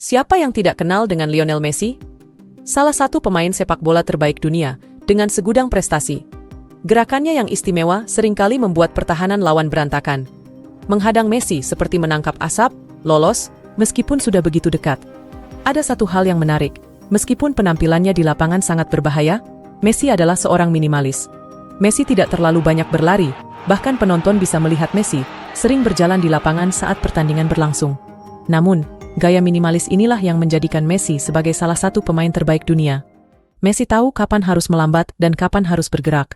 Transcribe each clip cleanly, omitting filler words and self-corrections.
Siapa yang tidak kenal dengan Lionel Messi? Salah satu pemain sepak bola terbaik dunia, dengan segudang prestasi. Gerakannya yang istimewa seringkali membuat pertahanan lawan berantakan. Menghadang Messi seperti menangkap asap, lolos, meskipun sudah begitu dekat. Ada satu hal yang menarik, meskipun penampilannya di lapangan sangat berbahaya, Messi adalah seorang minimalis. Messi tidak terlalu banyak berlari, bahkan penonton bisa melihat Messi sering berjalan di lapangan saat pertandingan berlangsung. Namun, gaya minimalis inilah yang menjadikan Messi sebagai salah satu pemain terbaik dunia. Messi tahu kapan harus melambat dan kapan harus bergerak.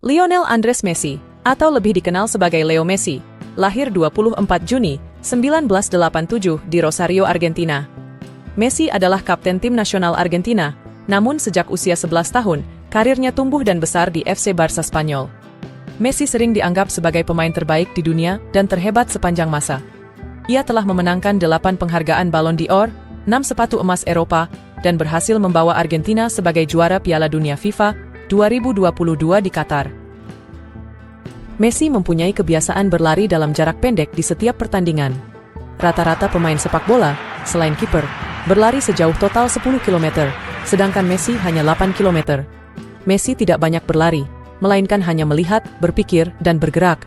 Lionel Andres Messi, atau lebih dikenal sebagai Leo Messi, lahir 24 Juni 1987 di Rosario, Argentina. Messi adalah kapten tim nasional Argentina, namun sejak usia 11 tahun, karirnya tumbuh dan besar di FC Barca Spanyol. Messi sering dianggap sebagai pemain terbaik di dunia dan terhebat sepanjang masa. Ia telah memenangkan 8 penghargaan Ballon d'Or, 6 sepatu emas Eropa, dan berhasil membawa Argentina sebagai juara Piala Dunia FIFA 2022 di Qatar. Messi mempunyai kebiasaan berlari dalam jarak pendek di setiap pertandingan. Rata-rata pemain sepak bola, selain kiper, berlari sejauh total 10 km, sedangkan Messi hanya 8 km. Messi tidak banyak berlari, melainkan hanya melihat, berpikir, dan bergerak.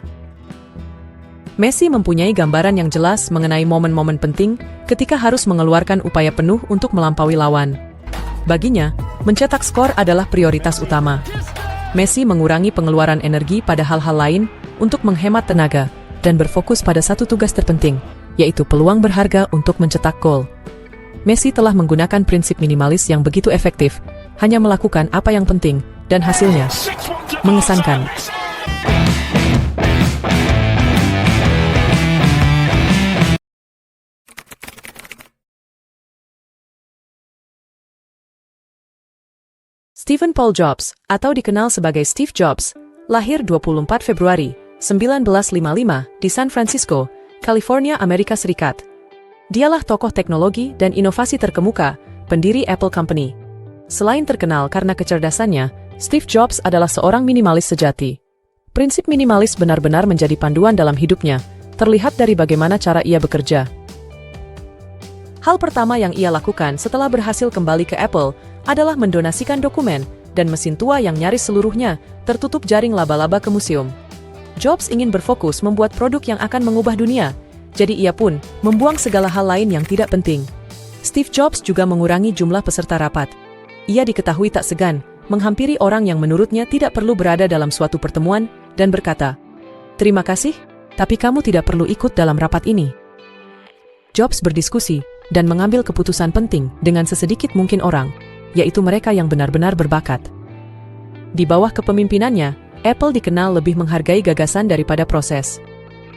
Messi mempunyai gambaran yang jelas mengenai momen-momen penting ketika harus mengeluarkan upaya penuh untuk melampaui lawan. Baginya, mencetak skor adalah prioritas utama. Messi mengurangi pengeluaran energi pada hal-hal lain untuk menghemat tenaga dan berfokus pada satu tugas terpenting, yaitu peluang berharga untuk mencetak gol. Messi telah menggunakan prinsip minimalis yang begitu efektif, hanya melakukan apa yang penting, dan hasilnya mengesankan. Stephen Paul Jobs, atau dikenal sebagai Steve Jobs, lahir 24 Februari 1955 di San Francisco, California, Amerika Serikat. Dialah tokoh teknologi dan inovasi terkemuka, pendiri Apple Company. Selain terkenal karena kecerdasannya, Steve Jobs adalah seorang minimalis sejati. Prinsip minimalis benar-benar menjadi panduan dalam hidupnya, terlihat dari bagaimana cara ia bekerja. Hal pertama yang ia lakukan setelah berhasil kembali ke Apple adalah mendonasikan dokumen dan mesin tua yang nyaris seluruhnya tertutup jaring laba-laba ke museum. Jobs ingin berfokus membuat produk yang akan mengubah dunia, jadi ia pun membuang segala hal lain yang tidak penting. Steve Jobs juga mengurangi jumlah peserta rapat. Ia diketahui tak segan menghampiri orang yang menurutnya tidak perlu berada dalam suatu pertemuan dan berkata, "Terima kasih, tapi kamu tidak perlu ikut dalam rapat ini." Jobs berdiskusi dan mengambil keputusan penting dengan sesedikit mungkin orang, yaitu mereka yang benar-benar berbakat. Di bawah kepemimpinannya, Apple dikenal lebih menghargai gagasan daripada proses.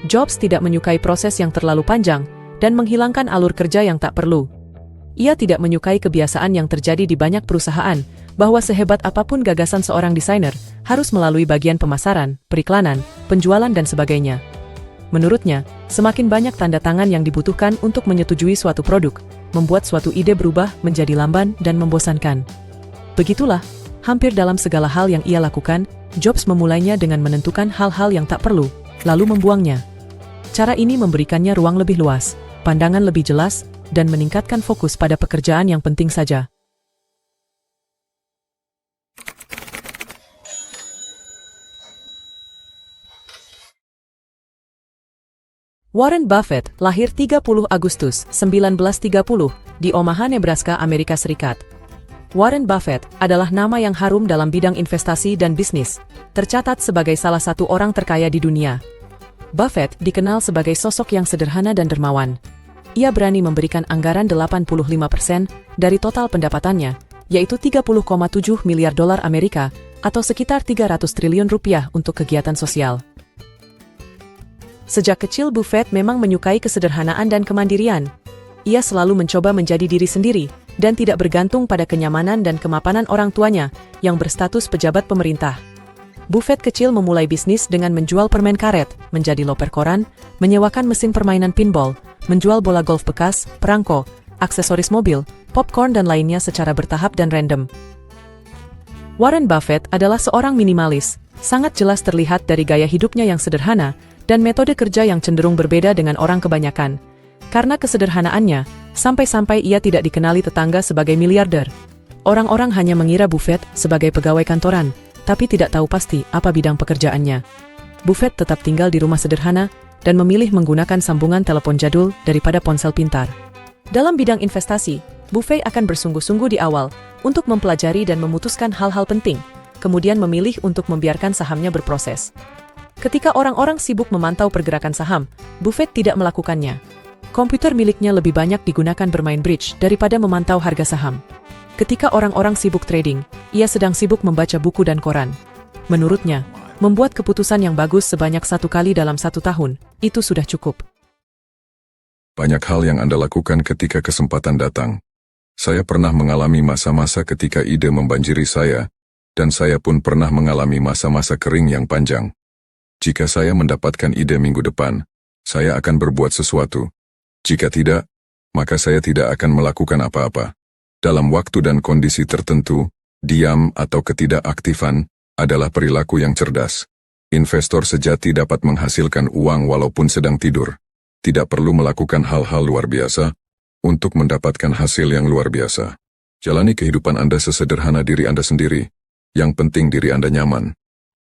Jobs tidak menyukai proses yang terlalu panjang dan menghilangkan alur kerja yang tak perlu. Ia tidak menyukai kebiasaan yang terjadi di banyak perusahaan, bahwa sehebat apapun gagasan seorang desainer, harus melalui bagian pemasaran, periklanan, penjualan dan sebagainya. Menurutnya, semakin banyak tanda tangan yang dibutuhkan untuk menyetujui suatu produk, membuat suatu ide berubah menjadi lamban dan membosankan. Begitulah, hampir dalam segala hal yang ia lakukan, Jobs memulainya dengan menentukan hal-hal yang tak perlu, lalu membuangnya. Cara ini memberikannya ruang lebih luas, pandangan lebih jelas, dan meningkatkan fokus pada pekerjaan yang penting saja. Warren Buffett lahir 30 Agustus 1930 di Omaha, Nebraska, Amerika Serikat. Warren Buffett adalah nama yang harum dalam bidang investasi dan bisnis, tercatat sebagai salah satu orang terkaya di dunia. Buffett dikenal sebagai sosok yang sederhana dan dermawan. Ia berani memberikan anggaran 85% dari total pendapatannya, yaitu 30,7 miliar dolar Amerika atau sekitar 300 triliun rupiah untuk kegiatan sosial. Sejak kecil Buffett memang menyukai kesederhanaan dan kemandirian. Ia selalu mencoba menjadi diri sendiri dan tidak bergantung pada kenyamanan dan kemapanan orang tuanya yang berstatus pejabat pemerintah. Buffett kecil memulai bisnis dengan menjual permen karet, menjadi loper koran, menyewakan mesin permainan pinball, menjual bola golf bekas, perangko, aksesoris mobil, popcorn dan lainnya secara bertahap dan random. Warren Buffett adalah seorang minimalis, sangat jelas terlihat dari gaya hidupnya yang sederhana dan metode kerja yang cenderung berbeda dengan orang kebanyakan. Karena kesederhanaannya, sampai-sampai ia tidak dikenali tetangga sebagai miliarder. Orang-orang hanya mengira Buffett sebagai pegawai kantoran, tapi tidak tahu pasti apa bidang pekerjaannya. Buffett tetap tinggal di rumah sederhana dan memilih menggunakan sambungan telepon jadul daripada ponsel pintar. Dalam bidang investasi, Buffett akan bersungguh-sungguh di awal untuk mempelajari dan memutuskan hal-hal penting, kemudian memilih untuk membiarkan sahamnya berproses. Ketika orang-orang sibuk memantau pergerakan saham, Buffett tidak melakukannya. Komputer miliknya lebih banyak digunakan bermain bridge daripada memantau harga saham. Ketika orang-orang sibuk trading, ia sedang sibuk membaca buku dan koran. Menurutnya, membuat keputusan yang bagus sebanyak 1 kali dalam 1 tahun, itu sudah cukup. Banyak hal yang Anda lakukan ketika kesempatan datang. Saya pernah mengalami masa-masa ketika ide membanjiri saya, dan saya pun pernah mengalami masa-masa kering yang panjang. Jika saya mendapatkan ide minggu depan, saya akan berbuat sesuatu. Jika tidak, maka saya tidak akan melakukan apa-apa. Dalam waktu dan kondisi tertentu, diam atau ketidakaktifan adalah perilaku yang cerdas. Investor sejati dapat menghasilkan uang walaupun sedang tidur. Tidak perlu melakukan hal-hal luar biasa untuk mendapatkan hasil yang luar biasa. Jalani kehidupan Anda sesederhana diri Anda sendiri. Yang penting diri Anda nyaman.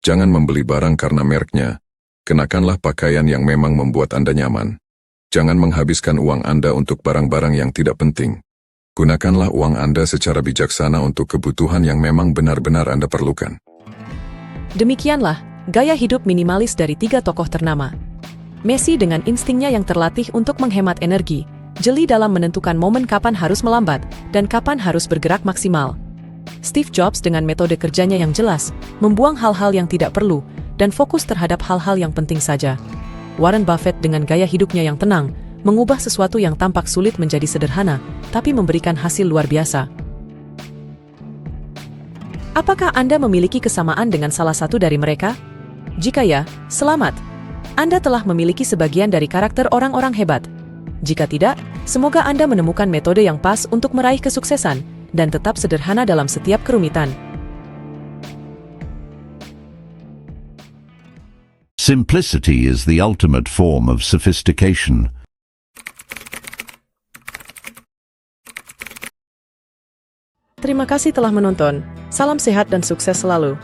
Jangan membeli barang karena mereknya. Kenakanlah pakaian yang memang membuat Anda nyaman. Jangan menghabiskan uang Anda untuk barang-barang yang tidak penting. Gunakanlah uang Anda secara bijaksana untuk kebutuhan yang memang benar-benar Anda perlukan. Demikianlah gaya hidup minimalis dari 3 tokoh ternama. Messi dengan instingnya yang terlatih untuk menghemat energi, jeli dalam menentukan momen kapan harus melambat dan kapan harus bergerak maksimal. Steve Jobs dengan metode kerjanya yang jelas, membuang hal-hal yang tidak perlu dan fokus terhadap hal-hal yang penting saja. Warren Buffett dengan gaya hidupnya yang tenang, mengubah sesuatu yang tampak sulit menjadi sederhana, tapi memberikan hasil luar biasa. Apakah Anda memiliki kesamaan dengan salah satu dari mereka? Jika ya, selamat. Anda telah memiliki sebagian dari karakter orang-orang hebat. Jika tidak, semoga Anda menemukan metode yang pas untuk meraih kesuksesan dan tetap sederhana dalam setiap kerumitan. Simplicity is the ultimate form of sophistication. Terima kasih telah menonton. Salam sehat dan sukses selalu.